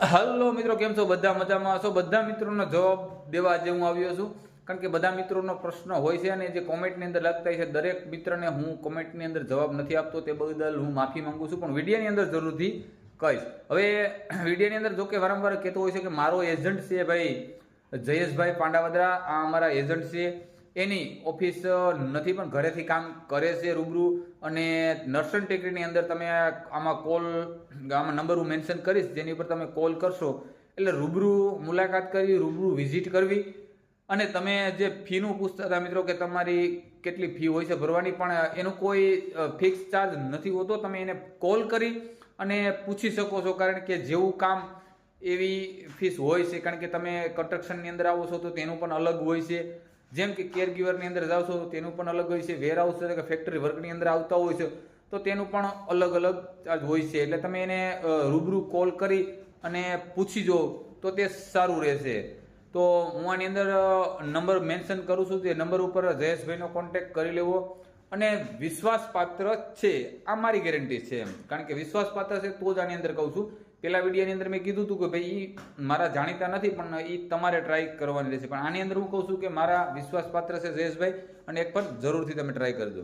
Hello મિત્રો, કેમ છો? બધા મજામાં હશો? બધા મિત્રોનો જવાબ દેવા આજે હું આવ્યો છું, કારણ કે બધા મિત્રોનો પ્રશ્ન હોય છે અને જે કોમેન્ટની અંદર લખતા છે દરેક મિત્રને હું કોમેન્ટની અંદર જવાબ નથી આપતો, તે બદલ હું માફી માંગુ છું, પણ વિડીયોની અંદર જરૂરથી કહીશ. હવે વિડીયોની અંદર જો કે વારંવાર કહેતો હોય છે કે મારો એજન્ટ છે ભાઈ જયેશભાઈ પાંડાવદરા, આ અમારા એજન્ટ છે, એની ઓફિસ નથી પણ ઘરેથી કામ કરે છે રૂબરૂ. અને નર્સન ટેકરીની અંદર તમે આમાં નંબર હું મેન્શન કરીશ, જેની ઉપર તમે કોલ કરશો એટલે રૂબરૂ મુલાકાત કરવી, રૂબરૂ વિઝિટ કરવી. અને તમે જે ફીનું પૂછતા હતા મિત્રો કે તમારી કેટલી ફી હોય છે ભરવાની, પણ એનું કોઈ ફિક્સ ચાર્જ નથી હોતો. તમે એને કોલ કરી અને પૂછી શકો છો, કારણ કે જેવું કામ એવી ફીસ હોય છે. કારણ કે તમે કન્સ્ટ્રક્શનની અંદર આવો છો તો તેનું પણ અલગ હોય છે, જેમ કે કેર ગીવરની અંદર જાઓ છો તો તેનું પણ અલગ હોય છે, વેર હાઉસ કે ફેક્ટરી વર્કની અંદર આવતા હોય છે તો તેનું પણ અલગ અલગ ચાર્જ હોય છે. એટલે તમે એને રૂબરૂ કોલ કરી અને પૂછી જો તો તે સારું રહેશે. તો હું આની અંદર નંબર મેન્શન કરું છું, તે નંબર ઉપર જયેશભાઈનો કોન્ટેક્ટ કરી લેવો. અને વિશ્વાસપાત્ર છે, આ મારી ગેરંટી છે એમ, કારણ કે વિશ્વાસપાત્ર છે તો જ આની અંદર કહું છું. પેલા વિડીયોની અંદર મેં કીધું હતું કે ભાઈ એ મારા જાણીતા નથી, પણ એ તમારે ટ્રાય કરવાની રહેશે. પણ આની અંદર હું કહું છું કે મારા વિશ્વાસપાત્ર છે જયેશભાઈ, અને એક પણ જરૂરથી તમે ટ્રાય કરજો.